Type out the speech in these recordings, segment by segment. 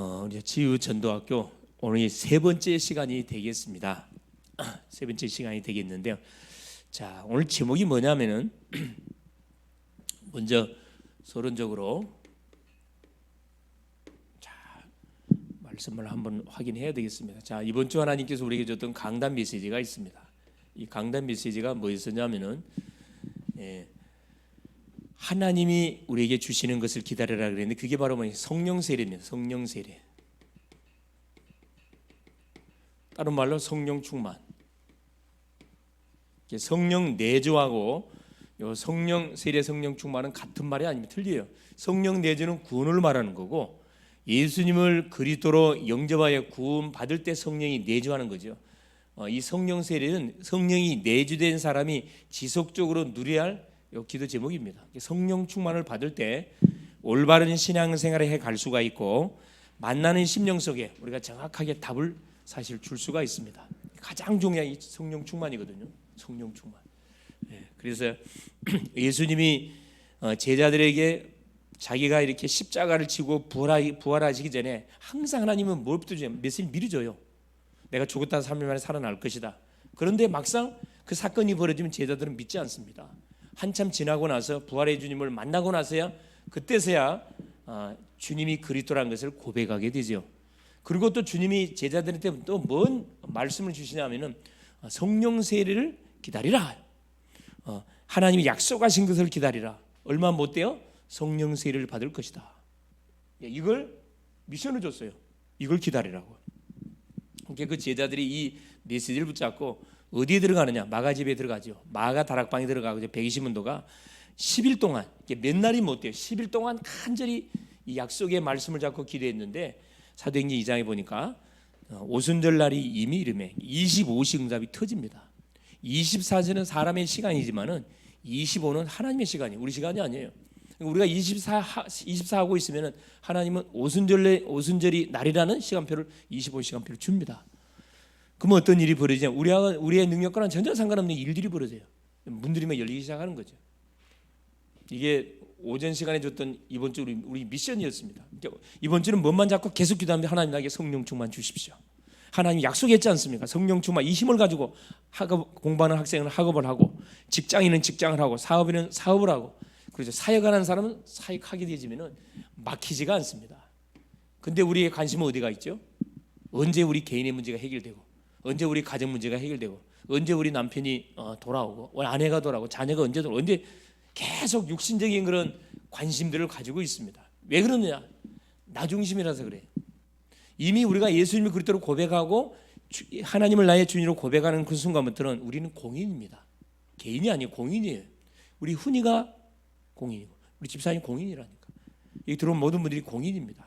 우리 지유전도학교 오늘 세 번째 시간이 되겠습니다. 세 번째 시간이 되겠는데요. 자, 오늘 제목이 뭐냐면은 먼저 서론적으로 말씀을 한번 확인해야 되겠습니다. 자, 이번 주 하나님께서 우리에게 줬던 강단 메시지가 있습니다. 이 강단 메시지가 뭐였었냐면은 하나님이 우리에게 주시는 것을 기다리라 그랬는데 그게 바로 성령 세례입니다. 성령 세례. 다른 말로 성령 충만. 성령 내주하고 성령 세례, 성령 충만은 같은 말이 아닙니다. 틀려요. 성령 내주는 구원을 말하는 거고 예수님을 그리스도로 영접하여 구원 받을 때 성령이 내주하는 거죠. 이 성령 세례는 성령이 내주된 사람이 지속적으로 누려야 할 기도 제목입니다. 성령 충만을 받을 때 올바른 신앙생활을 해갈 수가 있고 만나는 심령 속에 우리가 정확하게 답을 사실 줄 수가 있습니다. 가장 중요한 이 성령 충만이거든요. 성령 충만. 그래서 예수님이 제자들에게 자기가 이렇게 십자가를 지고 부활하시기 전에 항상 하나님은 뭘 붙여줘요? 메시지를 미리 줘요. 내가 죽었다 3일 만에 살아날 것이다. 그런데 막상 그 사건이 벌어지면 제자들은 믿지 않습니다. 한참 지나고 나서 부활의 주님을 만나고 나서야 그때서야 주님이 그리스도라는 것을 고백하게 되죠. 그리고 또 주님이 제자들한테 또 뭔 말씀을 주시냐면은 성령 세례를 기다리라. 하나님이 약속하신 것을 기다리라. 얼마 못 돼요? 성령 세례를 받을 것이다. 이걸 미션을 줬어요. 이걸 기다리라고. 그러니까 그 제자들이 이 메시지를 붙잡고 어디에 들어가느냐? 마가 집에 들어가죠. 마가 다락방에 들어가고 120문도가 10일 동안 몇 날이 못 돼요. 10일 동안 간절히 이 약속의 말씀을 잡고 기도했는데 사도행전 2장에 보니까 오순절 날이 이미 이름에 25시 응답이 터집니다. 24시는 사람의 시간이지만은 25는 하나님의 시간이에요. 우리 시간이 아니에요. 우리가 24 하고 있으면은 하나님은 오순절이 날이라는 시간표를 25시간표를 줍니다. 그러면 어떤 일이 벌어지냐? 우리의 능력과는 전혀 상관없는 일들이 벌어져요. 문들이면 열리기 시작하는 거죠. 이게 오전 시간에 줬던 이번 주 우리 미션이었습니다. 이번 주는 뭔만 잡고 계속 기도하면 하나님 나에게 성령 충만 주십시오. 하나님 약속했지 않습니까? 성령 충만 이 힘을 가지고 공부하는 학생은 학업을 하고 직장인은 직장을 하고 사업인은 사업을 하고 그렇죠. 사역하는 사람은 사역하게 되지면은 막히지가 않습니다. 근데 우리의 관심은 어디가 있죠? 언제 우리 개인의 문제가 해결되고 언제 우리 가정 문제가 해결되고 언제 우리 남편이 돌아오고 아내가 돌아오고 자녀가 언제 돌아오고 언제 계속 육신적인 그런 관심들을 가지고 있습니다. 왜 그러느냐? 나 중심이라서 그래요. 이미 우리가 예수님을 그리스도로 고백하고 하나님을 나의 주인으로 고백하는 그 순간부터는 우리는 공인입니다. 개인이 아니고 공인이에요. 우리 훈이가 공인이고 우리 집사님 공인이라니까. 여기 들어온 모든 분들이 공인입니다.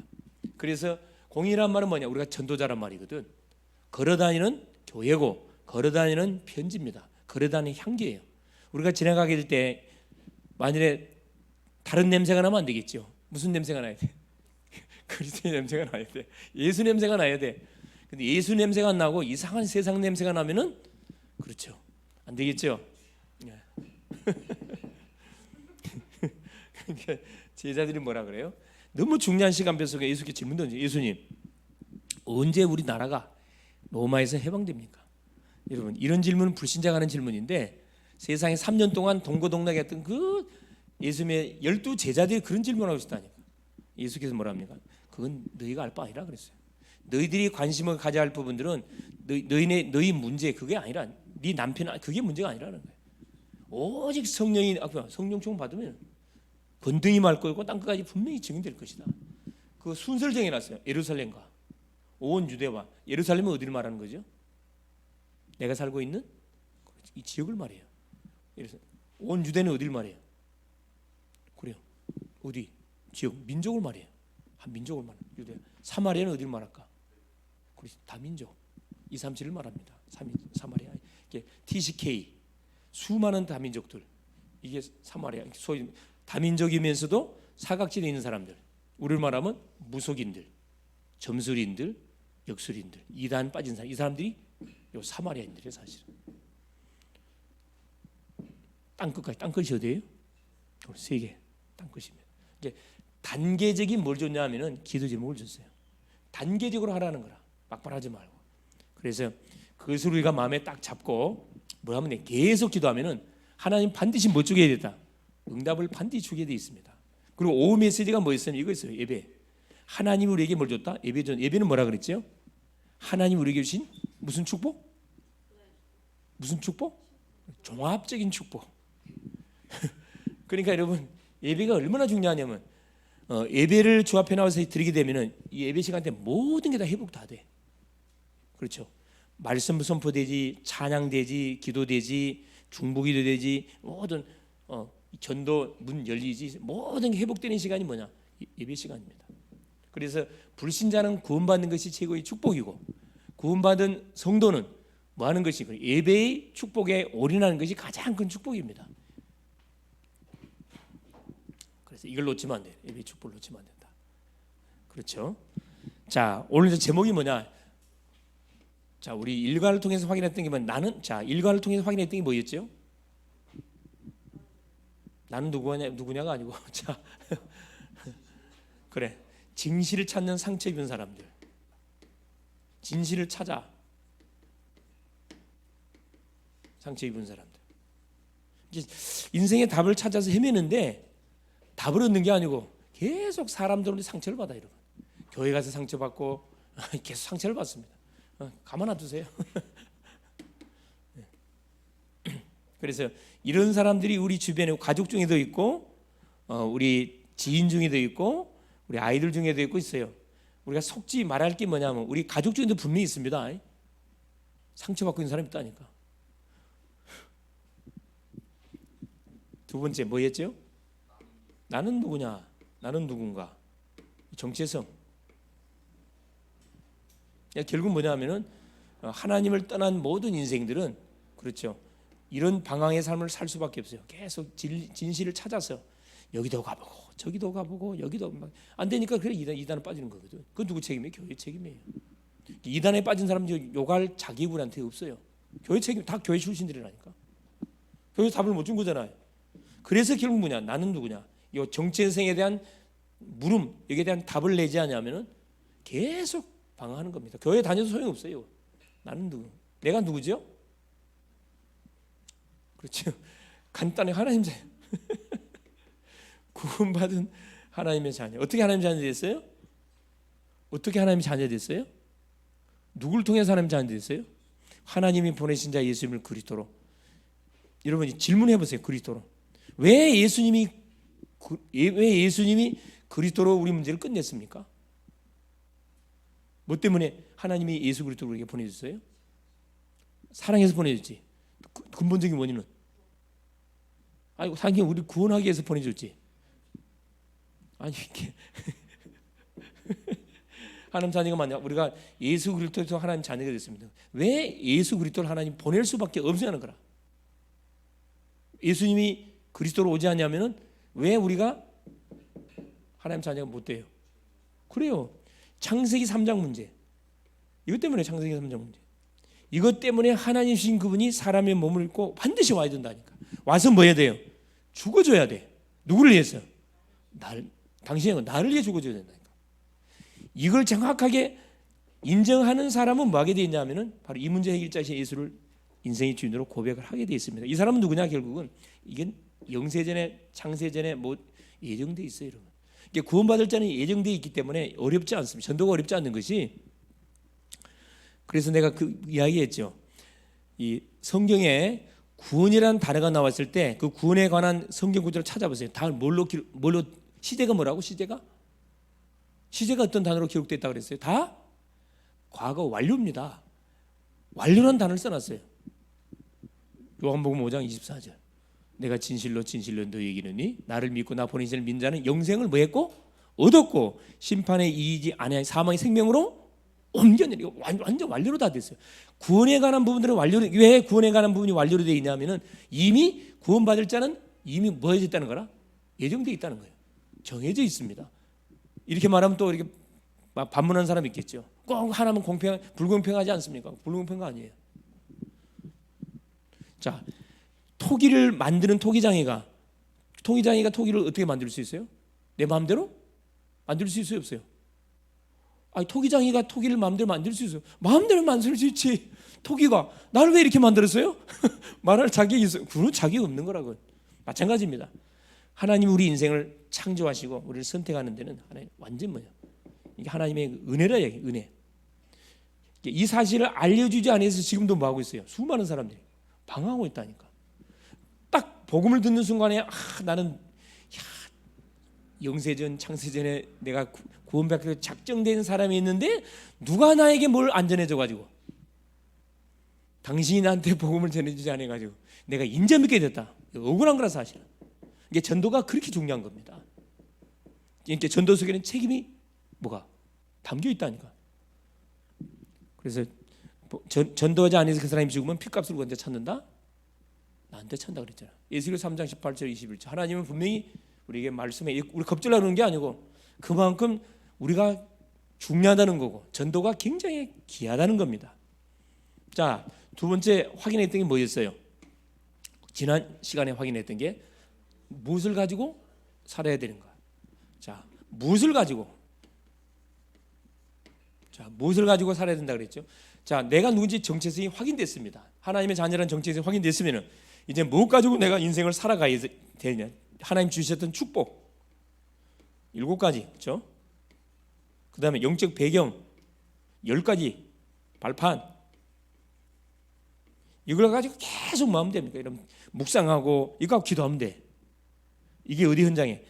그래서 공인이란 말은 뭐냐? 우리가 전도자란 말이거든. 걸어다니는 교회고 걸어다니는 편지입니다. 걸어다니는 향기예요. 우리가 지나가게 될 때 만일에 다른 냄새가 나면 안 되겠죠. 무슨 냄새가 나야 돼? 그리스도의 냄새가 나야 돼. 예수 냄새가 나야 돼. 근데 예수 냄새가 안 나고 이상한 세상 냄새가 나면은 그렇죠. 안 되겠죠. 그러니까 제자들이 뭐라 그래요? 너무 중요한 시간표 속에 예수께 질문 던져. 예수님, 언제 우리 나라가 로마에서 해방됩니까? 여러분, 이런 질문은 불신자가 하는 질문인데 세상에 3년 동안 동고동락에 했던 그 예수님의 12 제자들이 그런 질문을 하고 있다니까. 예수께서 뭐라 합니까? 그건 너희가 알 바 아니라 그랬어요. 너희들이 관심을 가져야 할 부분들은 너희 문제 그게 아니라 네 남편 그게 문제가 아니라는 거예요. 오직 성령 충만 받으면 번등이 말 거고 땅 끝까지 분명히 증인될 것이다. 그 순서를 정해놨어요. 예루살렘과 온 유대와 예루살렘은 어디를 말하는 거죠? 내가 살고 있는 이 지역을 말해요. 온 유대는 어디를 말해요? 그래요. 어디? 지역 민족을 말해요. 한 민족을 말해요. 유대. 사마리아는 어디를 말할까? 그래서 다민족 237을 말합니다. 사마리아. 이게 TCK 수많은 다민족들 이게 사마리아 소위 다민족이면서도 사각지대에 있는 사람들. 우리를 말하면 무속인들, 점술인들, 역술인들, 이단 빠진 사람. 이 사람들이 요 사마리아인들이에요. 사실은. 땅끝까지 땅끝이 어디예요? 세계 땅끝입니다. 이제 단계적인 뭘 줬냐면은 기도 제목을 줬어요. 단계적으로 하라는 거라. 막판하지 말고. 그래서 그것을 우리가 마음에 딱 잡고 뭐 하면 돼? 계속 기도하면은 하나님 반드시 뭐 주게 됐다? 응답을 반드시 주게 돼 있습니다. 그리고 오후 메시지가 뭐였어요? 이거였어요. 예배. 하나님이 우리에게 뭘 줬다? 예배는 뭐라 그랬죠? 하나님 우리에게 주신 무슨 축복? 무슨 축복? 종합적인 축복. 그러니까 여러분 예배가 얼마나 중요하냐면 예배를 주 앞에 나와서 드리게 되면은 이 예배 시간 때 모든 게 다 회복 다 돼. 그렇죠. 말씀 선포되지, 찬양되지, 기도되지, 중보기도 되지, 모든 전도 문 열리지, 모든 게 회복되는 시간이 뭐냐? 예배 시간입니다. 그래서 불신자는 구원받는 것이 최고의 축복이고 구원받은 성도는 뭐 하는 것이 예배의 축복에 올인하는 것이 가장 큰 축복입니다. 그래서 이걸 놓치면 안 돼요. 예배의 축복을 놓치면 안 된다. 그렇죠? 자, 오늘 제목이 뭐냐? 자, 우리 일과를 통해서 확인했던 게 뭐냐? 일과를 통해서 확인했던 게 뭐였죠? 나는 누구냐가 아니고 자, 그래. 진실을 찾는 상처 입은 사람들. 진실을 찾아 상처 입은 사람들. 인생의 답을 찾아서 헤매는데 답을 얻는 게 아니고 계속 사람들한테 상처를 받아요. 여러분. 교회 가서 상처받고 계속 상처를 받습니다. 가만 놔두세요. 그래서 이런 사람들이 우리 주변에 가족 중에도 있고 우리 지인 중에도 있고 우리 아이들 중에도 있고 있어요. 우리가 속지 말할 게 뭐냐면 우리 가족 중에도 분명히 있습니다. 상처받고 있는 사람이 있다니까. 두 번째 뭐였죠? 나는 누구냐? 나는 누군가? 정체성. 결국 뭐냐면은 하나님을 떠난 모든 인생들은 그렇죠. 이런 방황의 삶을 살 수밖에 없어요. 계속 진실을 찾아서 여기도 가보고 저기도 가보고 여기도 안 되니까 그래 이단에 빠지는 거거든. 그건 누구 책임이에요? 교회 책임이에요. 이단에 빠진 사람들 요구할 자기분한테 없어요. 교회 책임 다 교회 출신들이라니까. 교회 답을 못 준 거잖아요. 그래서 결국 뭐냐? 나는 누구냐? 이 정체성에 대한 물음 여기에 대한 답을 내지 않으면은 계속 방황하는 겁니다. 교회 다녀도 소용없어요. 나는 누구? 내가 누구죠? 그렇죠. 간단히 하나님 자녀. 구원받은 하나님의 자녀. 어떻게 하나님 자녀 됐어요? 어떻게 하나님 자녀 됐어요? 누굴 통해서 하나님 자녀 됐어요? 하나님이 보내신 자 예수님을 그리스도로. 여러분이 질문해 보세요. 그리스도로. 왜 예수님이 그리스도로 우리 문제를 끝냈습니까? 뭐 때문에 하나님이 예수 그리스도를 우리에게 보내줬어요? 사랑해서 보내줬지. 근본적인 원인은 아이고 사랑이 우리 구원하기 위해서 보내줬지. 아니 이게 하나님 자녀가 만약 우리가 예수 그리스도에서 하나님 자녀가 됐습니다. 왜 예수 그리스도를 하나님 보낼 수밖에 없냐는 거라. 예수님이 그리스도로 오지 않냐면은 왜 우리가 하나님 자녀가 못 돼요? 그래요. 창세기 3장 문제. 이것 때문에 창세기 3장 문제. 이것 때문에 하나님 신 그분이 사람의 몸을 입고 반드시 와야 된다니까. 와서 뭐 해야 돼요? 죽어줘야 돼. 누구를 위해서? 당신이 나를 위해 죽어줘야 된다니까. 이걸 정확하게 인정하는 사람은 뭐 하게 돼 있냐면은 바로 이 문제 해결자이신 예수를 인생의 주인으로 고백을 하게 돼 있습니다. 이 사람은 누구냐? 결국은 이게 영세전에 창세전에 뭐 예정돼 있어요, 여러분. 이게 구원받을 자는 예정돼 있기 때문에 어렵지 않습니다. 전도가 어렵지 않는 것이. 그래서 내가 그 이야기했죠. 이 성경에 구원이라는 단어가 나왔을 때 그 구원에 관한 성경 구절을 찾아보세요. 다 뭘로 시제가 뭐라고? 시제가 어떤 단어로 기록됐다 그랬어요? 다 과거 완료입니다. 완료라는 단어를 써놨어요. 요한복음 5장 24절. 내가 진실로 너에게 이르니 나를 믿고 나 보내신 이를 믿는 자는 영생을 뭐 했고? 얻었고 심판에 이르지 아니하니 사망의 생명으로 옮겨내리. 완전 완료로 다 됐어요. 구원에 관한 부분들은 완료로. 왜 구원에 관한 부분이 완료로 되어 있냐면은 이미 구원받을 자는 이미 뭐 해져 있다는 거라? 예정되어 있다는 거예요. 정해져 있습니다. 이렇게 말하면 또 이렇게 반문하는 사람이 있겠죠. 꼭 하나면 불공평하지 않습니까? 불공평한 거 아니에요. 자, 토기를 만드는 토기장이가 토기를 어떻게 만들 수 있어요? 내 마음대로 만들 수 있어요, 없어요? 아니, 토기장이가 토기를 마음대로 만들 수 있어요. 마음대로 만들 수 있지. 토기가 나를 왜 이렇게 만들었어요? 말할 자격이 있어요. 그런 자격이 없는 거라고. 마찬가지입니다. 하나님 우리 인생을 창조하시고 우리를 선택하는 데는 하나님 완전 뭐냐? 이게 하나님의 은혜라 얘기, 은혜. 이 사실을 알려주지 않아서 지금도 뭐 하고 있어요? 수많은 사람들이 방황하고 있다니까. 딱 복음을 듣는 순간에 나는 영세전 창세전에 내가 구원받기로 작정된 사람이 있는데 누가 나에게 뭘 안전해줘 가지고 당신이 나한테 복음을 전해주지 않아 가지고 내가 인정 믿게 됐다. 억울한 거라 사실은. 이게 전도가 그렇게 중요한 겁니다. 이렇게 전도 속에는 책임이 뭐가 담겨 있다니까. 그래서 전도하지 않아서 그 사람이 죽으면 피값을 언제 찾는다? 나한테 찬다 그랬잖아. 에스겔 3장 18절 21절. 하나님은 분명히 우리에게 말씀해. 우리 겁질라 그러는 게 아니고 그만큼 우리가 중요하다는 거고 전도가 굉장히 귀하다는 겁니다. 자, 두 번째 확인했던 게 뭐였어요? 지난 시간에 확인했던 게 무엇을 가지고 살아야 되는가. 자, 무엇을 가지고 살아야 된다 그랬죠. 자, 내가 누군지 정체성이 확인됐습니다. 하나님의 자녀라는 정체성이 확인됐으면 이제 무엇 가지고 내가 인생을 살아가야 되냐. 하나님 주셨던 축복 7가지, 그렇죠? 그 다음에 영적 배경 10가지 발판, 이걸 가지고 계속 뭐 하면 됩니까? 이런 묵상하고 이거 하고 기도하면 돼. 이게 어디 현장에?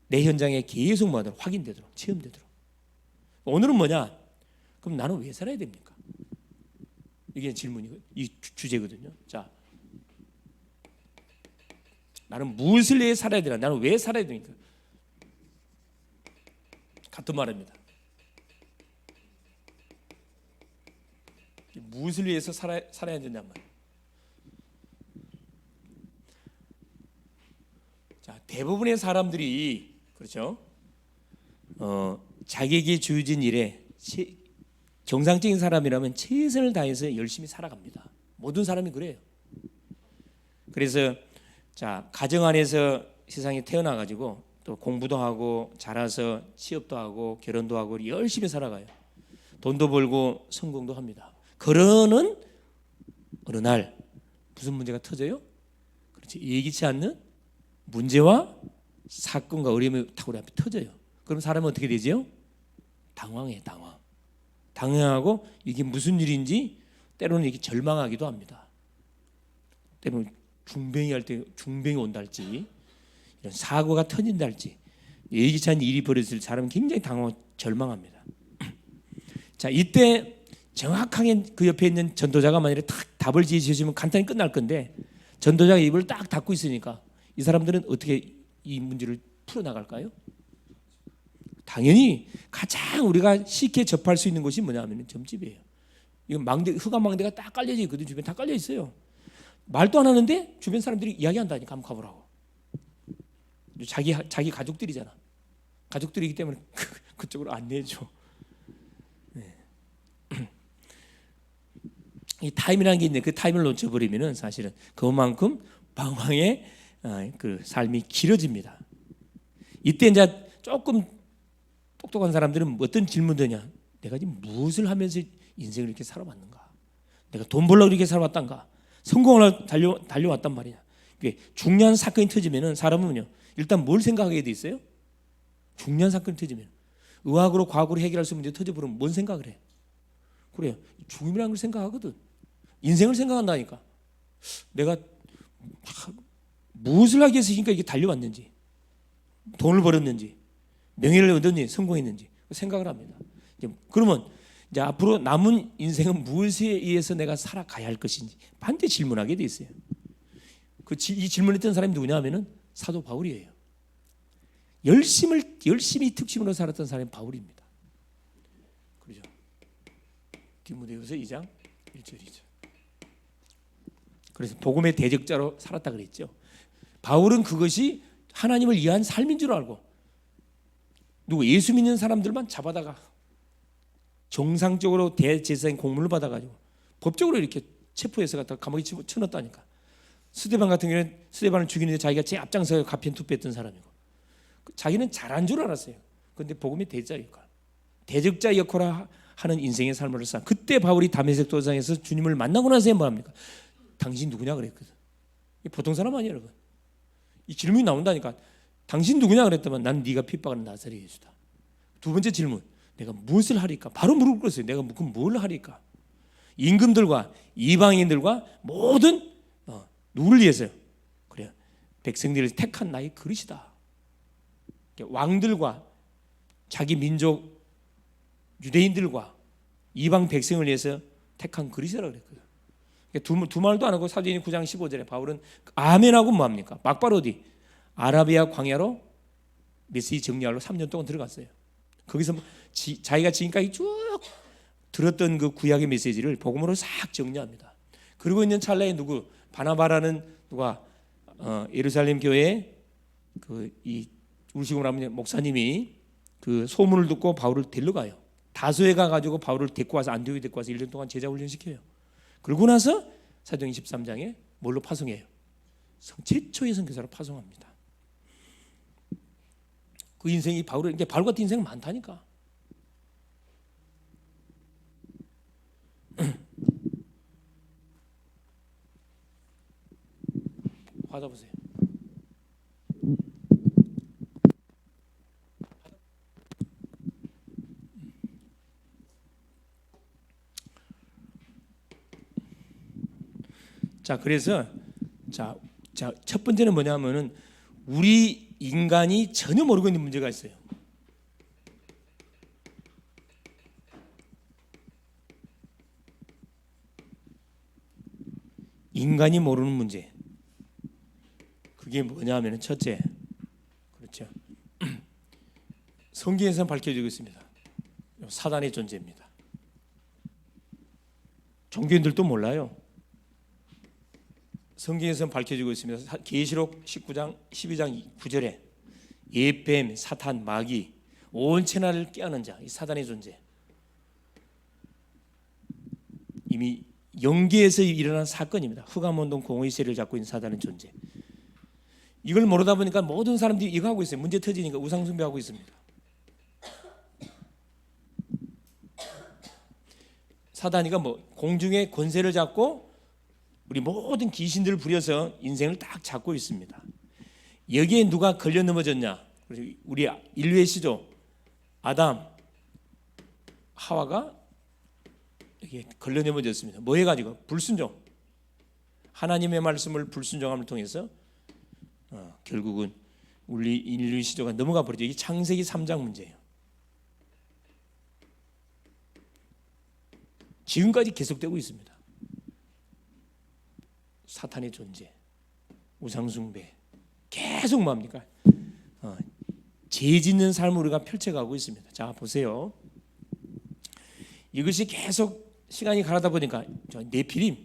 내 현장에 계속 뭐 하도록 확인되도록, 체험되도록. 오늘은 뭐냐? 그럼 나는 왜 살아야 됩니까? 이게 질문이, 이 주제거든요. 자, 나는 무엇을 위해 살아야 되나? 나는 왜 살아야 됩니까? 같은 말입니다. 무엇을 위해서 살아야 된단 말이에요. 자, 대부분의 사람들이 그렇죠. 자기에게 주어진 일에 정상적인 사람이라면 최선을 다해서 열심히 살아갑니다. 모든 사람이 그래요. 그래서 자, 가정 안에서 세상에 태어나 가지고 또 공부도 하고 자라서 취업도 하고 결혼도 하고 열심히 살아가요. 돈도 벌고 성공도 합니다. 그러는 어느 날 무슨 문제가 터져요? 그렇지, 예기치 않는 문제와 사건과 어려움이 탁 우리 앞에 터져요. 그럼 사람은 어떻게 되죠? 당황해, 당황하고 이게 무슨 일인지 때로는 이렇게 절망하기도 합니다. 때로는 중병이 온다 할지, 이런 사고가 터진다 할지, 예기치 않은 일이 벌어질 사람은 굉장히 당황하고 절망합니다. 자, 이때 정확하게 그 옆에 있는 전도자가 만약에 딱 답을 지어주시면 간단히 끝날 건데, 전도자가 입을 딱 닫고 있으니까 이 사람들은 어떻게 이 문제를 풀어나갈까요? 당연히 가장 우리가 쉽게 접할 수 있는 곳이 뭐냐면 점집이에요. 이건 흑암 망대가 딱 깔려져 있거든요. 주변 다 깔려 있어요. 말도 안 하는데 주변 사람들이 이야기한다니까. 한번 가보라고. 자기 가족들이잖아. 가족들이기 때문에 그쪽으로 안내해줘. 네. 이 타임이라는 게 있는데 그 타임을 놓쳐버리면은 사실은 그만큼 방황의 그 삶이 길어집니다. 이때 이제 조금 똑똑한 사람들은 어떤 질문드냐? 내가 지금 무엇을 하면서 인생을 이렇게 살아왔는가? 내가 돈 벌려고 이렇게 살아왔단가? 성공을 달려왔단 말이냐? 중요한 사건이 터지면은 사람은요, 일단 뭘 생각하게 돼 있어요? 중요한 사건이 터지면 의학으로 과학으로 해결할 수 있는 문제 터져버리면 뭔 생각을 해? 그래요. 죽음이라는 걸 생각하거든. 인생을 생각한다니까. 내가 무엇을 하기 위해서 이게 달려왔는지, 돈을 벌었는지, 명예를 얻었는지, 성공했는지 생각을 합니다. 그러면 이제 앞으로 남은 인생은 무엇에 의해서 내가 살아가야 할 것인지 반드시 질문하게 돼 있어요. 이 질문했던 사람이 누구냐 하면은 사도 바울이에요. 열심히 특심으로 살았던 사람이 바울입니다. 그렇죠? 디모데후서 2장 1절이죠. 그래서 복음의 대적자로 살았다 그랬죠. 바울은 그것이 하나님을 위한 삶인 줄 알고 예수 믿는 사람들만 잡아다가 정상적으로 대제사장 공문을 받아가지고 법적으로 이렇게 체포해서 갖다가 감옥에 쳐넣었다니까. 스데반 같은 경우는 스데반을 죽이는데 자기가 제 앞장서 가편 투표했던 사람이고 자기는 잘한 줄 알았어요. 그런데 복음의 대적자일까. 대적자 역할을 하는 인생의 삶을 산. 그때 바울이 다메섹 도상에서 주님을 만나고 나서 뭐합니까? 당신 누구냐 그랬거든. 보통 사람 아니야 여러분. 이 질문이 나온다니까. 당신 누구냐 그랬더만 난 네가 핍박하는 나사렛 예수다. 두 번째 질문, 내가 무엇을 하리까? 바로 무릎 꿇었어요. 내가 뭘 하리까? 임금들과 이방인들과 모든 누구를 위해서요? 그래요. 백성들을 택한 나의 그릇이다. 왕들과 자기 민족 유대인들과 이방 백성을 위해서 택한 그릇이라고 그랬거든. 두 말도 안 하고 사도행전 9장 15절에 바울은 아멘하고 뭐합니까? 막바로 어디? 아라비아 광야로 메시지 정리하러 3년 동안 들어갔어요. 거기서 자기가 지금까지 쭉 들었던 그 구약의 메시지를 복음으로 싹 정리합니다. 그러고 있는 찰나에 누구? 바나바라는 누가 예루살렘 교회 이 울시고 하는 목사님이 그 소문을 듣고 바울을 데려가요. 다소에 가가지고 바울을 데리고 와서 안디옥에 데리고 와서 1년 동안 제자 훈련시켜요. 그러고 나서 사도행전 13장에 뭘로 파송해요? 최초의 선교사로 파송합니다. 그 인생이 바울 같은 인생은 많다니까. 받아보세요. 자, 그래서 첫 번째는 뭐냐면은 우리 인간이 전혀 모르고 있는 문제가 있어요. 인간이 모르는 문제. 그게 뭐냐면은 첫째, 그렇죠. 성경에서 밝혀지고 있습니다. 사단의 존재입니다. 종교인들도 몰라요. 성경에서 밝혀지고 있습니다. 계시록 19장 12장 9절에 예뱀, 사탄, 마귀, 온 천하를 깨하는 자, 이 사단의 존재. 이미 영계에서 일어난 사건입니다. 흑암운동 공의 세를 잡고 있는 사단의 존재. 이걸 모르다 보니까 모든 사람들이 이거 하고 있어요. 문제 터지니까 우상숭배하고 있습니다. 사단이가 공중의 권세를 잡고 우리 모든 귀신들을 부려서 인생을 딱 잡고 있습니다. 여기에 누가 걸려 넘어졌냐? 우리 인류의 시조 아담, 하와가 여기에 걸려 넘어졌습니다. 뭐 해가지고? 불순종. 하나님의 말씀을 불순종함을 통해서 결국은 우리 인류의 시조가 넘어가 버리죠. 이게 창세기 3장 문제예요. 지금까지 계속되고 있습니다. 사탄의 존재, 우상숭배, 계속 뭐합니까? 죄 짓는 삶을 우리가 펼쳐가고 있습니다. 자, 보세요. 이것이 계속 시간이 가다 보니까 네피림,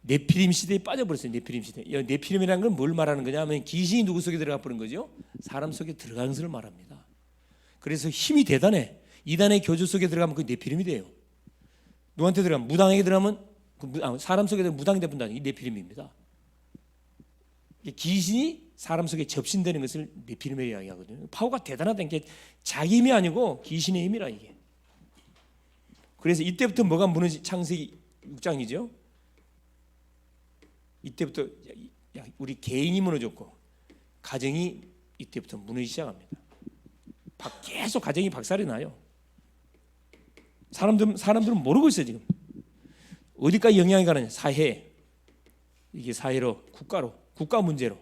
네피림 시대에 빠져버렸어요. 네피림 시대. 네피림이라는 건 뭘 말하는 거냐면 귀신이 누구 속에 들어가 버린 거죠? 사람 속에 들어가는 것을 말합니다. 그래서 힘이 대단해. 이단의 교주 속에 들어가면 그 네피림이 돼요. 누구한테 들어가면 무당에게 들어가면 사람 속에 들어가면 무당이 되분다. 이 네피림입니다. 귀신이 사람 속에 접신되는 것을 네피림에 이야기하거든요. 파워가 대단하다는 게 자기 힘이 아니고 귀신의 힘이라 이게. 그래서 이때부터 뭐가 무너지? 창세기 6장이죠. 이때부터 우리 개인이 무너졌고 가정이 이때부터 무너지기 시작합니다. 계속 가정이 박살이 나요. 사람들은 모르고 있어요. 지금 어디까지 영향이 가느냐? 사회, 이게 사회로, 국가로, 국가 문제로.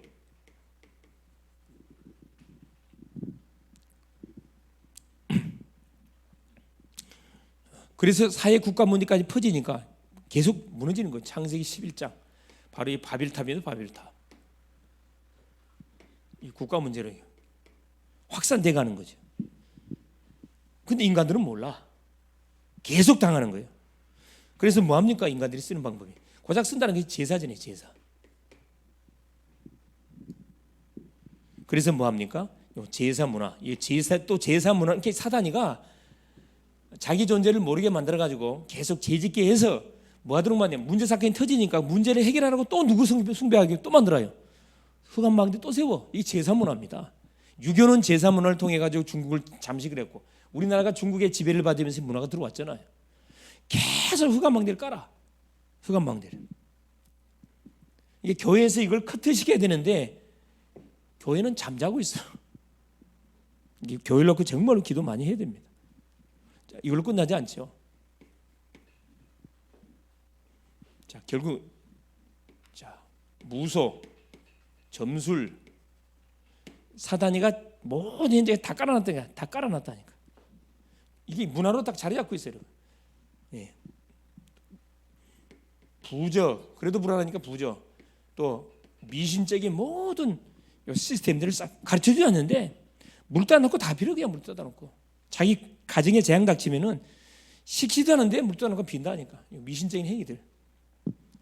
그래서 사회 국가 문제까지 퍼지니까 계속 무너지는 거예요. 창세기 11장 바로 이 바빌탑이에요. 바빌탑. 이 국가 문제로 확산돼 가는 거죠. 근데 인간들은 몰라. 계속 당하는 거예요. 그래서 뭐합니까? 인간들이 쓰는 방법이 고작 쓴다는 게 제사잖아요. 제사. 그래서 뭐합니까? 제사 문화. 이 제사 문화. 이렇게 사단이가 자기 존재를 모르게 만들어가지고 계속 죄짓게 해서 뭐하도록 만드냐? 문제 사건이 터지니까 문제를 해결하라고 또 누구 숭배하게 또 만들어요. 흑암망대 또 세워. 이 제사 문화입니다. 유교는 제사 문화를 통해 가지고 중국을 잠식을 했고 우리나라가 중국의 지배를 받으면서 문화가 들어왔잖아요. 계속 흑암망대를 깔아. 흑암망대를. 이게 교회에서 이걸 커트시켜야 되는데 교회는 잠자고 있어요. 이게 교회를 놓고 정말로 기도 많이 해야 됩니다. 자, 이걸로 끝나지 않죠. 자, 결국 무소, 점술, 사단이가 모든 현장에 다 깔아놨다니까. 다 깔아놨다니까. 이게 문화로 딱 자리 잡고 있어요. 예. 부적, 그래도 불안하니까 부적, 또 미신적인 모든 시스템들을 싹 가르쳐주지 않는데 물 따다 놓고 다 빌어. 그냥 물 따다 놓고 자기 가정에 재앙 닥치면은 식지도 않은데 물 따다 놓고 빈다니까. 미신적인 행위들,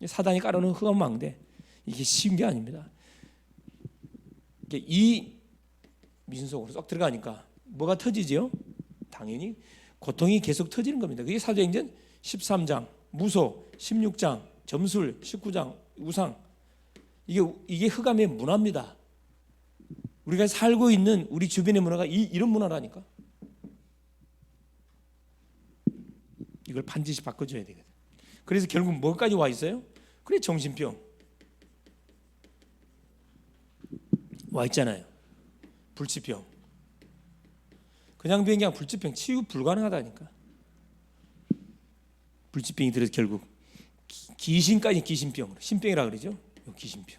사단이 깔아놓은 흑암망대, 이게 쉬운 게 아닙니다. 이 미신 속으로 쏙 들어가니까 뭐가 터지죠? 당연히 고통이 계속 터지는 겁니다. 그게 사도행전 13장 무소, 16장 점술, 19장 우상, 이게 흑암의 문화입니다. 우리가 살고 있는 우리 주변의 문화가 이런 문화라니까. 이걸 반드시 바꿔줘야 되거든. 그래서 결국 뭐까지 와 있어요? 그래, 정신병 와 있잖아요. 불치병. 그냥 병이 아니라 불치병, 치유 불가능하다니까. 불치병이 들어서 결국 귀신까지 귀신병, 신병이라 그러죠. 귀신병.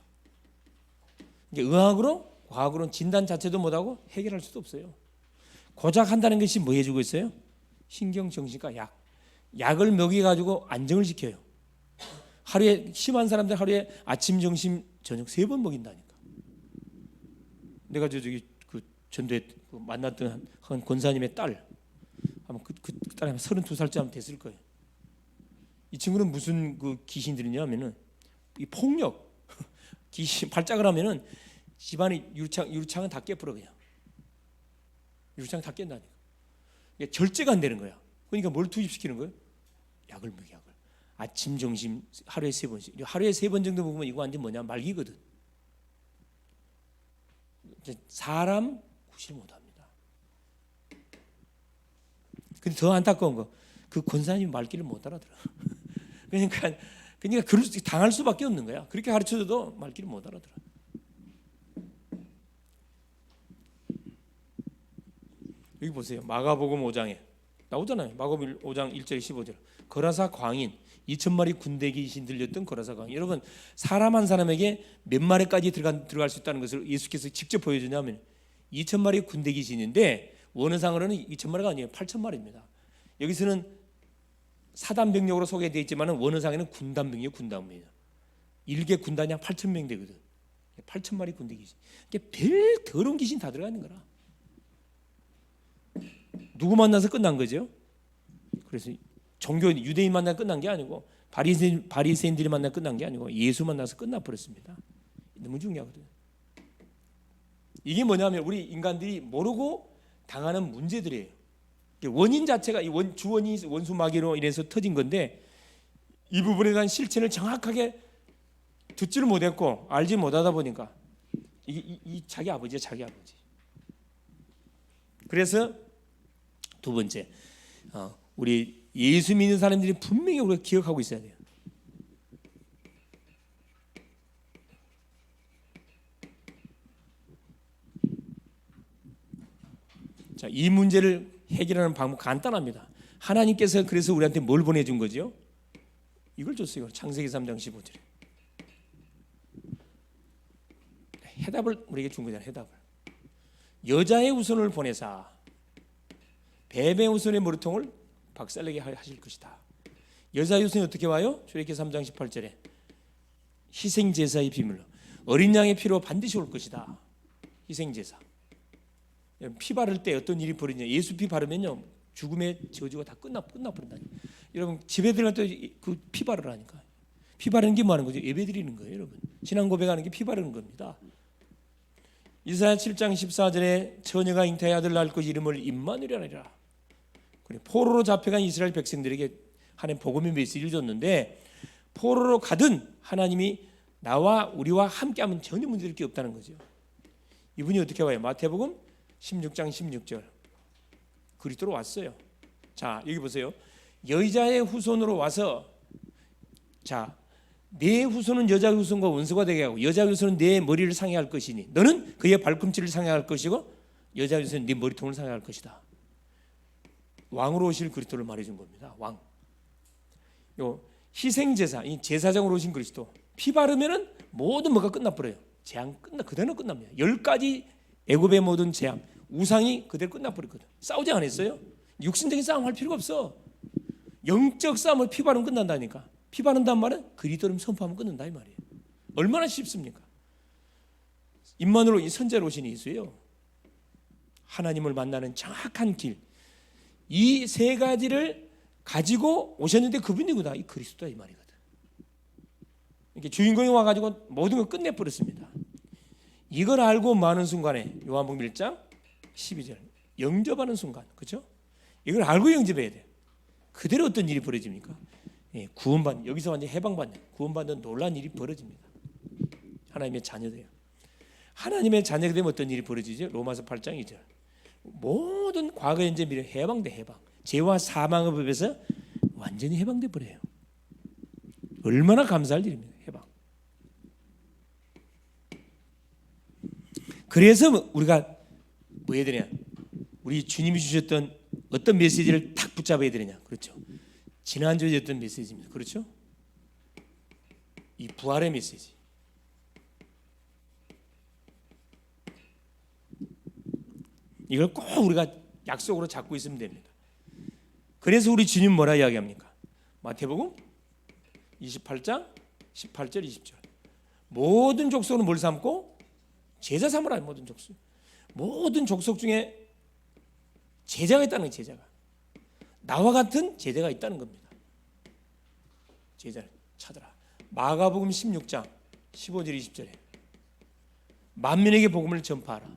이게 의학으로, 과학으로는 진단 자체도 못하고 해결할 수도 없어요. 고작 한다는 것이 뭐 해주고 있어요? 신경정신과 약을 먹여가지고 안정을 시켜요. 하루에, 심한 사람들 하루에 아침, 점심, 저녁 3번 먹인다니까. 내가 저기 그 전도에 만났던 한 권사님의 딸, 아마 그 딸이 32살쯤 됐을 거예요. 이 친구는 무슨 그 귀신들이냐면은 이 폭력, 귀신 발작을 하면은 집안이 유리창은 다 깨버려. 그냥 유리창 다 깬다니까. 절제가 안 되는 거야. 그러니까 뭘 투입시키는 거예요? 약을 먹여. 약을 아침, 점심 하루에 3번씩. 하루에 3번 정도 먹으면 이거 완전 뭐냐, 말기거든. 사람 구실 못합니다. 근데 더 안타까운 거, 그 권사님이 말귀를 못 알아들어. 그러니까 당할 수밖에 없는 거야. 그렇게 가르쳐줘도 말귀를 못 알아들어. 여기 보세요. 마가복음 5장에 나오잖아요. 마가복음 5장 1절 15절. 거라사 광인, 2,000마리 군대 귀신 들렸던 거라사 광인. 여러분, 사람 한 사람에게 몇 마리까지 들어갈 수 있다는 것을 예수께서 직접 보여주냐면 2,000마리 군대 귀신인데 원어상으로는 2,000마리가 아니에요. 8,000마리입니다. 여기서는 사단병력으로 소개되어 있지만 원어상에는 군단병력, 군단병력. 일개 군단이 한 8,000명 되거든. 8,000마리 군대 귀신. 별 더러운 귀신 다 들어가 있는 거라. 누구 만나서 끝난 거죠? 그래서 종교 유대인 만나 끝난 게 아니고 바리새인들이 만나 끝난 게 아니고 예수 만나서 끝나버렸습니다. 너무 중요하거든요. 이게 뭐냐면 우리 인간들이 모르고 당하는 문제들이에요. 원인 자체가 주원이 원수 마귀로 인해서 터진 건데 이 부분에 대한 실체를 정확하게 듣지를 못했고 알지 못하다 보니까 이 자기 아버지야, 자기 아버지. 그래서 두 번째, 우리 예수 믿는 사람들이 분명히 우리가 기억하고 있어야 돼요. 자, 이 문제를 해결하는 방법 간단합니다. 하나님께서 그래서 우리한테 뭘 보내준 거죠? 이걸 줬어요. 창세기 3장 15절에 해답을 우리에게 준 거잖아요. 해답을. 여자의 후손을 보내사 뱀의 후손의 머리통을 박살내게 하실 것이다. 여자의 후손이 어떻게 와요? 출애굽기 3장 18절에 희생제사의 비밀로 어린 양의 피로 반드시 올 것이다. 희생제사. 피 바를 때 어떤 일이 벌어지냐, 예수 피 바르면요 죽음의 저주가 다 끝나버린다. 여러분 집에 들어갈 때 그 피 바르라니까. 피 바르는 게 뭐 하는 거죠? 예배 드리는 거예요. 여러분, 신앙 고백하는 게 피 바르는 겁니다. 이사야 7장 14절에 처녀가 잉태의 아들 낳을 것 이름을 임마누엘이라 하리라. 포로로 잡혀간 이스라엘 백성들에게 하나님 복음의 메시지를 줬는데 포로로 가든 하나님이 나와 우리와 함께하면 전혀 문제될 게 없다는 거죠. 이분이 어떻게 와요? 마태복음 16장 16절 그리스도로 왔어요. 자, 여기 보세요. 여자의 후손으로 와서, 자, 내 후손은 여자의 후손과 원수가 되게 하고 여자의 후손은 내 머리를 상해할 것이니 너는 그의 발꿈치를 상해할 것이고 여자의 후손은 네 머리통을 상해할 것이다. 왕으로 오실 그리스도를 말해준 겁니다. 왕. 요 희생제사, 이 제사장으로 오신 그리스도. 피 바르면은 모든 뭐가 끝나버려요. 재앙 그대로 끝납니다. 10가지 애굽의 모든 재앙, 우상이 그대로 끝나버렸거든. 싸우지 않았어요? 육신적인 싸움 할 필요가 없어. 영적 싸움을 피 바르면 끝난다니까. 피 바른단 말은 그리스도를 선포하면 끝난다 이 말이에요. 얼마나 쉽습니까? 임마누엘 이 선제로 오신 예수예요. 하나님을 만나는 정확한 길. 이 세 가지를 가지고 오셨는데 그분이 누구다? 이 그리스도다 이 말이거든. 이렇게 주인공이 와가지고 모든 걸 끝내버렸습니다. 이걸 알고 마는 순간에 요한복음 1장 12절 영접하는 순간, 그렇죠? 이걸 알고 영접해야 돼. 그대로 어떤 일이 벌어집니까? 예, 구원받는, 여기서 완전 해방받는, 구원받는 놀라운 일이 벌어집니다. 하나님의 자녀돼요. 하나님의 자녀가 되면 어떤 일이 벌어지죠? 로마서 8장 2절 모든 과거 현재 미래 해방돼. 해방. 죄와 사망의 법에서 완전히 해방돼 버려요. 얼마나 감사할 일입니다. 해방. 그래서 우리가 뭐 해야 되냐? 우리 주님이 주셨던 어떤 메시지를 탁 붙잡아야 되느냐? 그렇죠. 지난주에 줬던 메시지입니다. 그렇죠? 이 부활의 메시지. 이걸 꼭 우리가 약속으로 잡고 있으면 됩니다. 그래서 우리 주님 뭐라 이야기합니까? 마태복음 28장 18절 20절 모든 족속은 뭘 삼고? 제자 삼으라. 모든 족속. 모든 족속 중에 제자가 있다는 거예요. 제자가. 나와 같은 제자가 있다는 겁니다. 제자를 찾아라. 마가복음 16장 15절 20절에 만민에게 복음을 전파하라.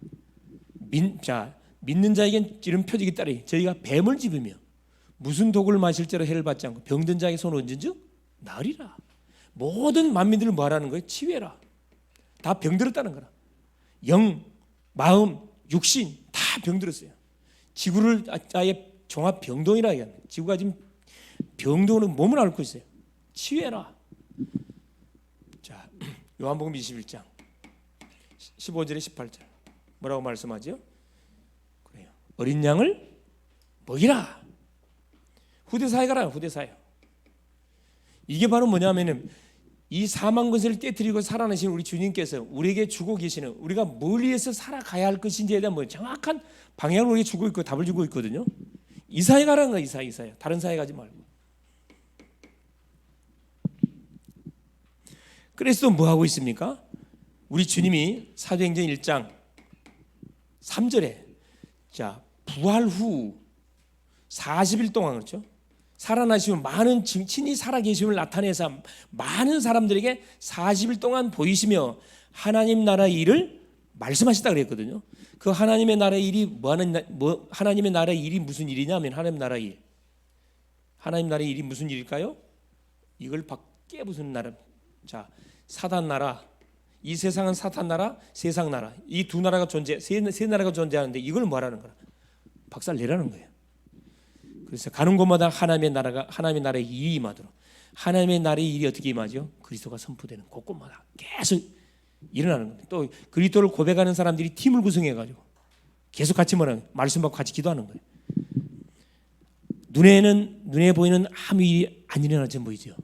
믿는 자에겐 이런 표적이 따르니 저희가 뱀을 집으며 무슨 독을 마실지라 해를 받지 않고 병든 자에게 손을 얹은 즉 나으리라. 모든 만민들을 뭐 하라는 거예요? 치유해라. 다 병들었다는 거라. 영, 마음, 육신 다 병들었어요. 지구를 아예 종합 병동이라 얘기합니다. 지구가 지금 병동으로 몸을 앓고 있어요. 치유해라. 자, 요한복음 21장 15절에 18절 뭐라고 말씀하죠? 그래요. 어린 양을 먹이라. 후대사에 가라. 후대사에. 이게 바로 뭐냐면은 이 사망 권세를 깨뜨리고 살아나신 우리 주님께서 우리에게 주고 계시는, 우리가 뭘 위해서 살아가야 할 것인지에 대한 뭐 정확한 방향을 우리에게 주고 있고 답을 주고 있거든요. 이사에 가라는 거야. 이사에. 다른 사에 가지 말고. 그래서 또 뭐 하고 있습니까? 우리 주님이 사도행전 1장 3절에 자, 부활 후 40일 동안 그렇죠? 살아나시면 많은 친히 살아계심을 나타내서 많은 사람들에게 40일 동안 보이시며 하나님 나라의 일을 말씀하셨다 그랬거든요. 그 하나님의 나라의 일이 하나님의 나라의 일이 무슨 일이냐면 하나님 나라의 일. 하나님 나라의 일이 무슨 일일까요? 이걸 깨부수는 나라. 자, 사단 나라. 이 세상은 사탄 나라, 세상 나라. 이 두 나라가 세 나라가 존재하는데 이걸 뭐 하라는 거야? 박살 내라는 거예요. 그래서 가는 곳마다 하나님의 나라의 일이 임하도록. 하나님의 나라의 일이 어떻게 임하죠? 그리스도가 선포되는 곳곳마다 계속 일어나는 겁니다. 또 그리스도를 고백하는 사람들이 팀을 구성해가지고 계속 같이 말씀 받고 같이 기도하는 거예요. 눈에 보이는 아무 일이 안 일어나지 보이죠.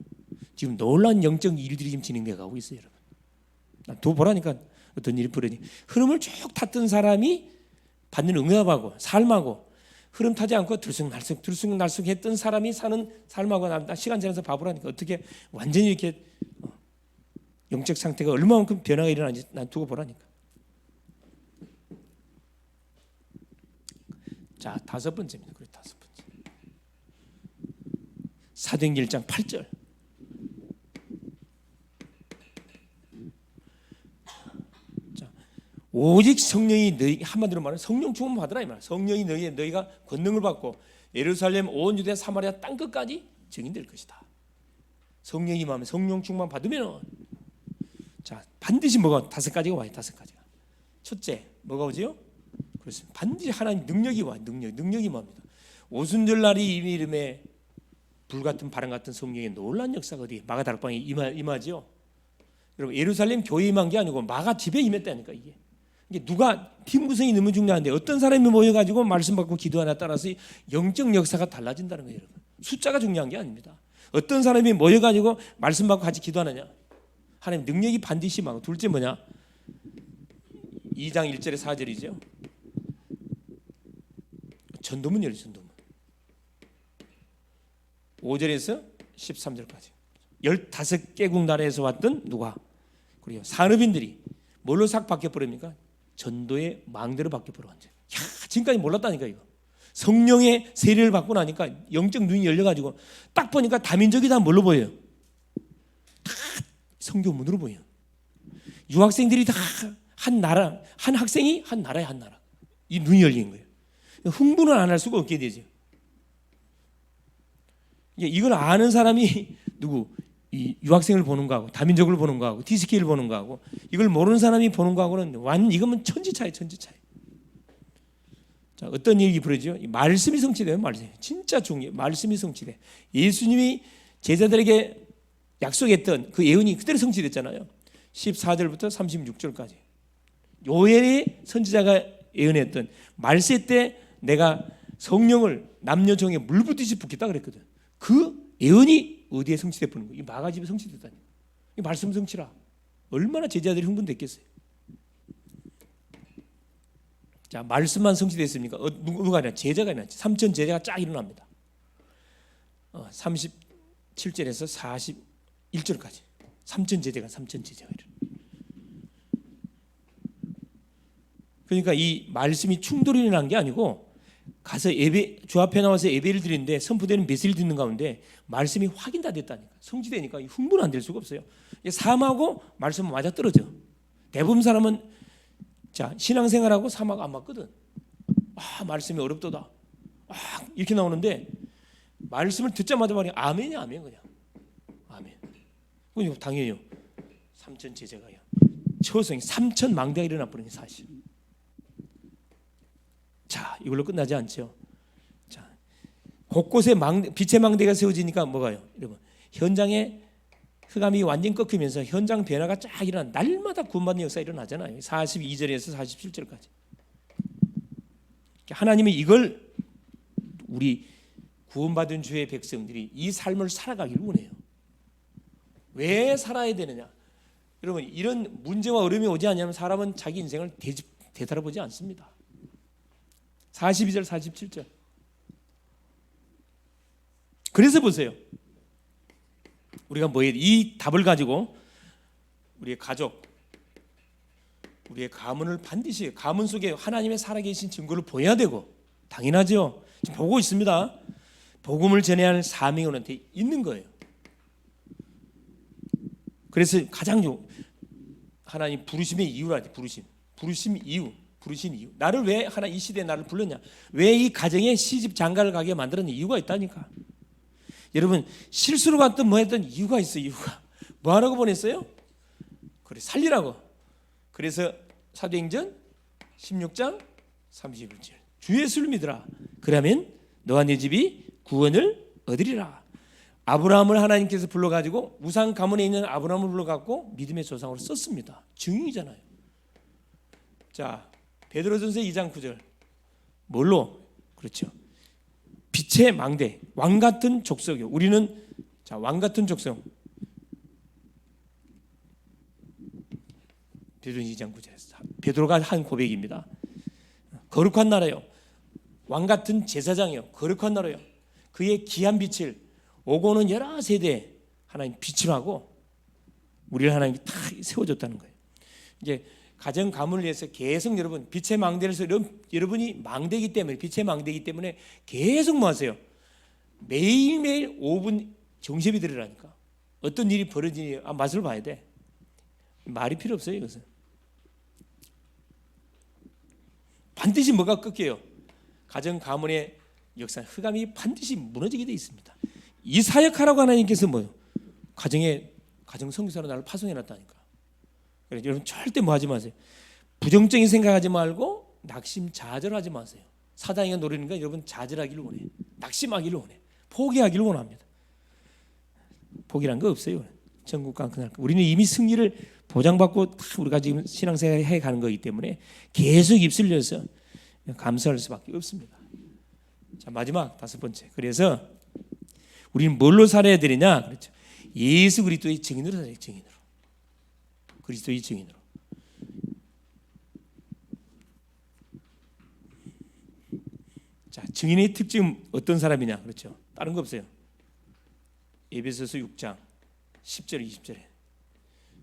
지금 놀라운 영적 일들이 지금 진행돼 가고 있어요, 여러분. 또 보라니까 어떤 일이 벌어지. 흐름을 쭉 탔던 사람이 받는 응답하고 삶하고 흐름 타지 않고 들쑥날쑥 했던 사람이 사는 삶하고 나 시간 지나서 봐보라니까 어떻게 완전히 이렇게 영적 상태가 얼마만큼 변화가 일어나는지 난 두고 보라니까. 자, 다섯 번째입니다. 그래, 다섯 번째. 사도행전 1장 8절. 오직 성령이 너희, 한마디로 말하면 성령 충만 받으라 이 말. 성령이 너희가 권능을 받고 예루살렘 온 유대 사마리아 땅 끝까지 증인될 것이다. 성령이 임하면 성령 충만 받으면 자, 반드시 뭐가 다섯 가지가 와요. 다섯 가지가. 첫째, 뭐가 오지요? 그렇습니다. 반드시 하나님 능력이 와. 능력이 뭡니다. 오순절날이 이름에 불같은 바람 같은 성령의 놀란 역사가 어디 마가다락방에 임하죠. 여러분 예루살렘 교회에 임한 게 아니고 마가 집에 임했다니까. 이게 누가 팀 구성이 너무 중요한데 어떤 사람이 모여가지고 말씀 받고 기도하냐에 따라서 영적 역사가 달라진다는 거예요. 여러분 숫자가 중요한 게 아닙니다. 어떤 사람이 모여가지고 말씀 받고 같이 기도하느냐, 하나님 능력이 반드시 임하고, 둘째 뭐냐, 2장 1절에 4절이죠. 전도문 열리 전도문 5절에서 13절까지 15개국 나라에서 왔던 누가, 그리고 산업인들이 뭘로 싹 바뀌어버립니까? 전도의 망대로 바뀌어버려. 완전. 지금까지 몰랐다니까. 이거 성령의 세례를 받고 나니까 영적 눈이 열려가지고 딱 보니까 다민족이 다 뭘로 보여요? 다 성교문으로 보여요. 유학생들이 다 한 나라, 한 학생이 한 나라에 한 나라. 이 눈이 열린 거예요. 흥분을 안 할 수가 없게 되죠. 이걸 아는 사람이 누구? 이 유학생을 보는 거하고 다민족을 보는 거하고 TSK를 보는 거하고, 이걸 모르는 사람이 보는 거하고는 이거면 천지차이. 자, 어떤 일이 벌어지죠? 말씀이 성취돼요. 말씀 진짜 중요해요. 말씀이 성취돼. 예수님이 제자들에게 약속했던 그 예언이 그대로 성취됐잖아요. 14절부터 36절까지 요엘의 선지자가 예언했던 말세 때 내가 성령을 남녀 종에 물 붓듯이 붓겠다 그랬거든. 그 예언이 어디에 성취됐다는 거예요? 이 마가집에 성취됐다는 거예요. 이 말씀 성취라. 얼마나 제자들이 흥분됐겠어요. 자, 말씀만 성취됐습니까? 누가 아니라 제자가 일어났지. 3천 제자가 쫙 일어납니다. 37절에서 41절까지 3천 제자가 일어나. 그러니까 이 말씀이 충돌이 일어난 게 아니고, 가서 예배, 주 앞에 나와서 예배를 드리는데 선포되는 메시지를 듣는 가운데 말씀이 확인 다 됐다니까. 성취되니까 흥분 안 될 수가 없어요. 삶하고 말씀은 맞아 떨어져. 대부분 사람은 자, 신앙생활하고 삶하고 안 맞거든. 말씀이 어렵도다. 이렇게 나오는데 말씀을 듣자마자 말이야 아멘이야, 아멘. 그냥 아멘. 그럼 당연히요. 3천 제자가요. 초성이 3천 망대가 일어나 버린 게 사실. 자, 이걸로 끝나지 않죠. 자, 곳곳에 빛의 망대가 세워지니까 뭐가요? 여러분, 현장에 흑암이 완전 꺾이면서 현장 변화가 쫙 일어나. 날마다 구원받는 역사가 일어나잖아요. 42절에서 47절까지. 하나님이 이걸 우리 구원받은 주의 백성들이 이 삶을 살아가기를 원해요. 왜 살아야 되느냐? 여러분, 이런 문제와 어려움이 오지 않냐면 사람은 자기 인생을 되돌아보지 않습니다. 42절 47절. 그래서 보세요. 우리가 뭐에 이 답을 가지고 우리의 가족, 우리의 가문을 반드시, 가문 속에 하나님의 살아계신 증거를 보여야 되고, 당연하죠. 지금 보고 있습니다. 복음을 전해야 하는 사명이 우리한테 있는 거예요. 그래서 가장 하나님 부르심의 이유라. 부르심 이유. 나를 왜 이 시대에 나를 불렀냐? 왜 이 가정에 시집 장가를 가게 만들었냐? 이유가 있다니까. 여러분, 실수로 갔든 뭐 했든 이유가 있어요. 이유가. 뭐 하라고 보냈어요? 그래, 살리라고. 그래서 사도행전 16장 31절. 주 예수를 믿으라. 그러면 너와 네 집이 구원을 얻으리라. 아브라함을 하나님께서 불러가지고 우상 가문에 있는 아브라함을 불러갖고 믿음의 조상으로 썼습니다. 증인이잖아요. 자, 베드로전서 2장 9절. 뭘로? 그렇죠. 빛의 망대, 왕 같은 족속이요. 우리는 자, 왕 같은 족속. 베드로전서 2장 9절에서 베드로가 한 고백입니다. 거룩한 나라요. 왕 같은 제사장이요. 거룩한 나라요. 그의 귀한 빛을 오고 오는 여러 세대에 하나님 빛을 하고 우리를 하나님이 다 세워줬다는 거예요. 이제 가정 가문을 위해서 계속 여러분 빛의 망대에서 여러분이 망대이기 때문에, 빛의 망대이기 때문에 계속 뭐 하세요? 매일매일 5분 정시비 들으라니까. 어떤 일이 벌어지니 맛을 봐야 돼. 말이 필요 없어요. 이것은 반드시 뭐가 꺾여요? 가정 가문의 역사, 흑암이 반드시 무너지게 돼 있습니다. 이 사역하라고 하나님께서 뭐요? 가정 선교사로 나를 파송해 놨다니까. 그래서 여러분 절대 뭐 하지 마세요. 부정적인 생각하지 말고 낙심자절하지 마세요. 사단이가 노리는 건 여러분 좌절하기를 원해. 낙심하기를 원해. 포기하기를 원합니다. 포기란 거 없어요. 천국 간 그날. 우리는 이미 승리를 보장받고 우리가 지금 신앙생활 해가는 거기 때문에 계속 입술려서 감사할 수밖에 없습니다. 자, 마지막 5번째. 그래서 우리는 뭘로 살아야 되느냐? 그렇죠. 예수 그리스도의 증인으로 살아야 돼요. 증인으로. 그리스도의 증인으로. 자, 증인의 특징은 어떤 사람이냐? 그렇죠. 다른 거 없어요. 에베소서 6장 10절 20절에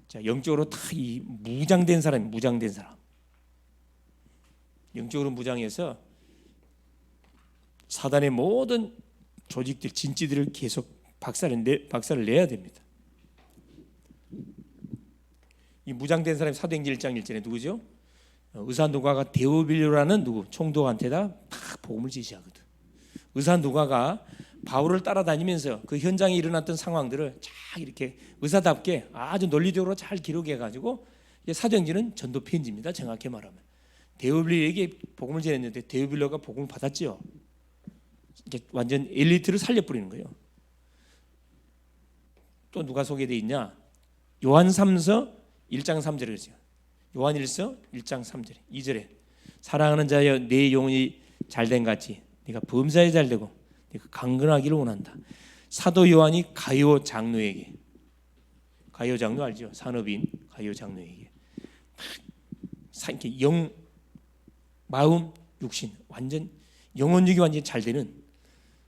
자, 영적으로 다 이 무장된 사람, 무장된 사람. 영적으로 무장해서 사단의 모든 조직들, 진지들을 계속 박살을 내야 됩니다. 이 무장된 사람이 사도행전 1장 1절에 누구죠? 의사 누가가 데오빌로라는 총독한테다 다 복음을 지시하거든. 의사 누가가 바울을 따라다니면서 그 현장에 일어났던 상황들을 잘 이렇게 의사답게 아주 논리적으로 잘 기록해가지고 사도행전은 전도 편지입니다. 정확히 말하면 데오빌로에게 복음을 전했는데 데오빌로가 복음을 받았죠. 이제 완전 엘리트를 살려버리는 거예요. 또 누가 소개되어 있냐? 요한 3서 1장 3절에 그러죠. 요한 1서 1장 3절에 2절에 사랑하는 자여 내 영혼이 잘된 같이 네가 범사에 잘되고 네가 강건하기를 원한다. 사도 요한이 가요 장로에게, 가요 장로 알죠? 산업인 가요 장로에게 이렇게 영, 마음, 육신 완전 영혼력이 완전히 잘 되는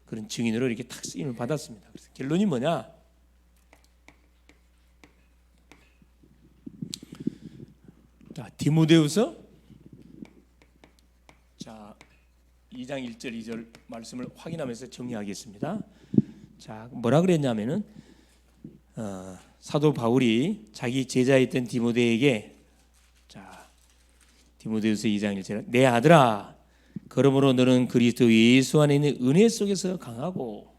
그런 증인으로 이렇게 탁 쓰임을 받았습니다. 그래서 결론이 뭐냐? 자, 디모데후서 자 2장 1절 2절 말씀을 확인하면서 정리하겠습니다. 자, 뭐라 그랬냐면은 사도 바울이 자기 제자였던 디모데에게 자, 디모데후서 2장 1절 내 아들아 그러므로 너는 그리스도 예수 안에 있는 은혜 속에서 강하고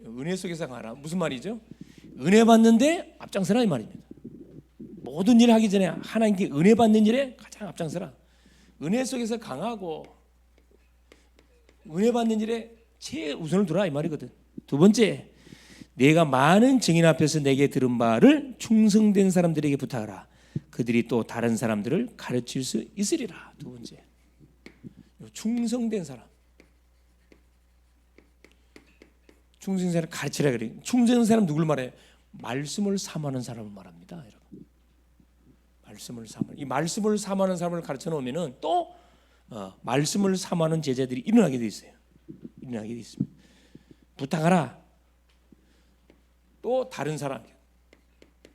은혜 속에서 강하라. 무슨 말이죠? 은혜 받는데 앞장서라 이 말입니다. 모든 일을 하기 전에 하나님께 은혜 받는 일에 가장 앞장서라. 은혜 속에서 강하고 은혜 받는 일에 최우선을 두라 이 말이거든. 두 번째, 내가 많은 증인 앞에서 내게 들은 바를 충성된 사람들에게 부탁하라. 그들이 또 다른 사람들을 가르칠 수 있으리라. 두 번째, 충성된 사람. 충성된 사람 가르치라 그래. 충성된 사람 누굴 말해요? 말씀을 삼하는 사람을 말합니다, 여러분. 말씀을 삼하는, 이 말씀을 삼하는 사람을 가르쳐 놓으면은 또 말씀을 삼하는 제자들이 일어나게 돼 있어요. 일어나게 돼 있습니다. 부탁하라. 또 다른 사람,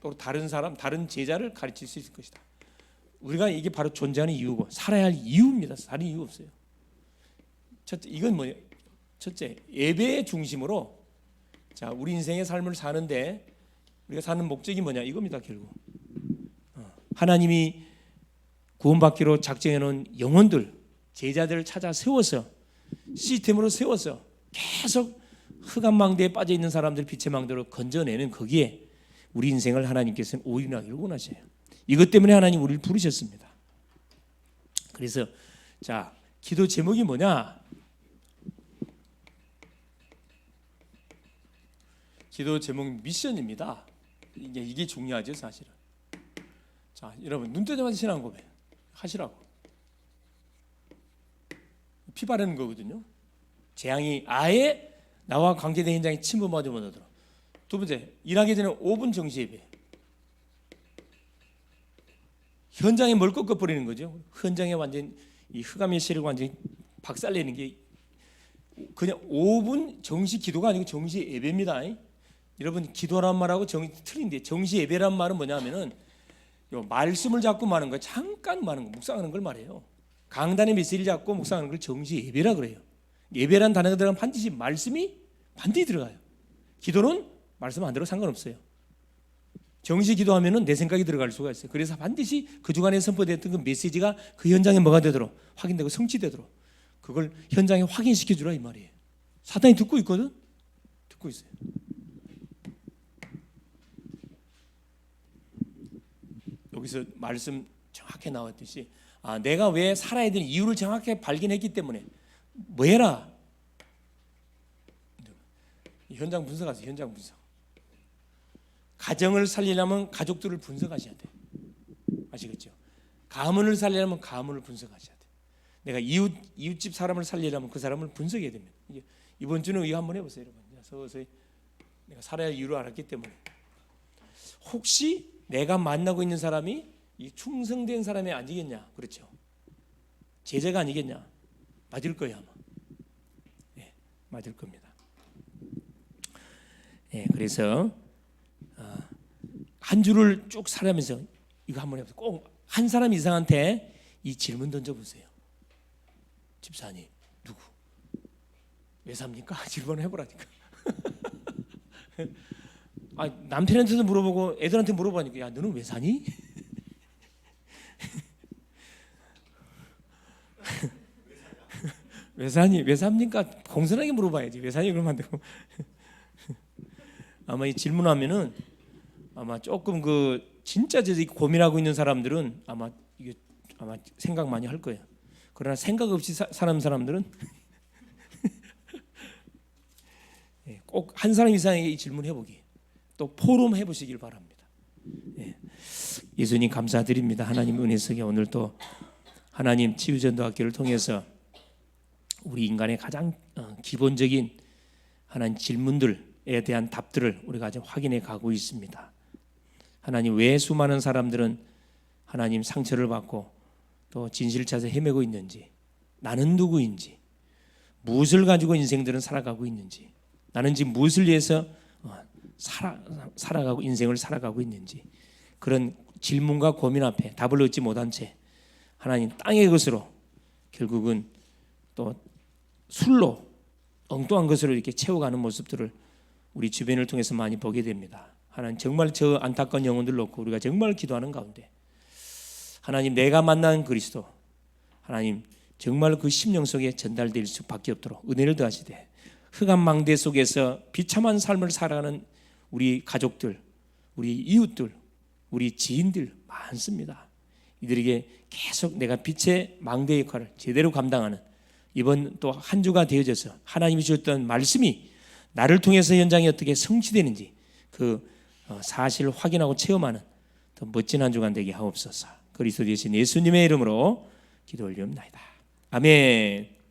또 다른 사람, 다른 제자를 가르칠 수 있을 것이다. 우리가 이게 바로 존재하는 이유고 살아야 할 이유입니다. 다른 이유 없어요. 첫째, 이건 뭐예요? 첫째, 예배의 중심으로 자, 우리 인생의 삶을 사는데 우리가 사는 목적이 뭐냐? 이겁니다, 결국. 하나님이 구원받기로 작정해 놓은 영혼들, 제자들을 찾아 세워서 시스템으로 세워서 계속 흑암망대에 빠져 있는 사람들 빛의 망대로 건져내는 거기에 우리 인생을 하나님께서는 올인하기를 원하셔요. 이것 때문에 하나님 우리를 부르셨습니다. 그래서 자, 기도 제목이 뭐냐? 기도 제목은 미션입니다. 이게 중요하죠, 사실은. 자, 여러분 눈 뜨자마자 신앙 고백 하시라고. 피 바르는 거거든요. 재앙이 아예 나와 관계된 현장에 침범하지 못하도록. 두 번째, 일하기 전에 5분 정시 예배. 현장에 뭘 꺾어버리는 거죠. 현장에 완전 이 흑암의 세력을 완전히 박살내는 게 그냥 5분 정시 기도가 아니고 정시 예배입니다. 여러분 기도란 말하고 틀린데 정시 예배란 말은 뭐냐면은 요 말씀을 잡고 말하는 거예요. 잠깐 말하는 거, 묵상하는 걸 말해요. 강단의 메시지를 잡고 묵상하는 걸 정시 예배라 그래요. 예배란 단어가 들어가면 반드시 말씀이 반드시 들어가요. 기도는 말씀 안 들어도 상관없어요. 정시 기도하면은 내 생각이 들어갈 수가 있어요. 그래서 반드시 그 주간에 선포됐던 그 메시지가 그 현장에 뭐가 되도록 확인되고 성취되도록 그걸 현장에 확인시켜 주라 이 말이에요. 사탄이 듣고 있거든. 듣고 있어요. 여기서 말씀 정확히 나왔듯이 내가 왜 살아야 되는 이유를 정확하게 발견했기 때문에 뭐 해라. 현장 분석하세요. 현장 분석. 가정을 살리려면 가족들을 분석하셔야 돼. 아시겠죠? 가문을 살리려면 가문을 분석하셔야 돼. 내가 이웃집 사람을 살리려면 그 사람을 분석해야 됩니다. 이번 주는 이거 한번 해보세요, 여러분. 서서히 내가 살아야 할 이유를 알았기 때문에 혹시 내가 만나고 있는 사람이 이 충성된 사람이 아니겠냐? 그렇죠? 제자가 아니겠냐? 맞을 거예요, 아마. 네, 맞을 겁니다. 네, 그래서 한 주를 쭉 살아가면서 이거 한번 해보세요. 꼭 한 사람 이상한테 이 질문 던져보세요. 집사님, 누구? 왜 삽니까? 질문을 해보라니까. 남편한테도 물어보고 애들한테 물어보니까 야, 너는 왜 사니? 왜 사니? 왜 삽니까? 공손하게 물어봐야지. 왜 사니? 그러면 안 되고. 아마 이 질문하면은 아마 조금 진짜 고민하고 있는 사람들은 아마 생각 많이 할 거예요. 그러나 생각 없이 사는 사람들은 꼭 한 사람 이상에게 이 질문 해보기, 또 포럼 해보시길 바랍니다. 예수님 감사드립니다. 하나님 은혜 속에 오늘 또 하나님 치유전도학교를 통해서 우리 인간의 가장 기본적인 하나님 질문들에 대한 답들을 우리가 지금 확인해 가고 있습니다. 하나님, 왜 수많은 사람들은 하나님 상처를 받고 또 진실을 찾아 헤매고 있는지, 나는 누구인지, 무엇을 가지고 인생들은 살아가고 있는지, 나는 지금 무엇을 위해서 살아가고 인생을 살아가고 있는지, 그런 질문과 고민 앞에 답을 얻지 못한 채 하나님 땅의 것으로 결국은 또 술로 엉뚱한 것으로 이렇게 채워가는 모습들을 우리 주변을 통해서 많이 보게 됩니다. 하나님, 정말 저 안타까운 영혼들 놓고 우리가 정말 기도하는 가운데 하나님, 내가 만난 그리스도 하나님 정말 그 심령 속에 전달될 수밖에 없도록 은혜를 더하시되, 흑암 망대 속에서 비참한 삶을 살아가는 우리 가족들, 우리 이웃들, 우리 지인들 많습니다. 이들에게 계속 내가 빛의 망대 역할을 제대로 감당하는 이번 또 한 주가 되어져서 하나님이 주셨던 말씀이 나를 통해서 현장에 어떻게 성취되는지 그 사실을 확인하고 체험하는 더 멋진 한 주간 되게 하옵소서. 그리스도 되신 예수님의 이름으로 기도 올리옵나이다. 아멘.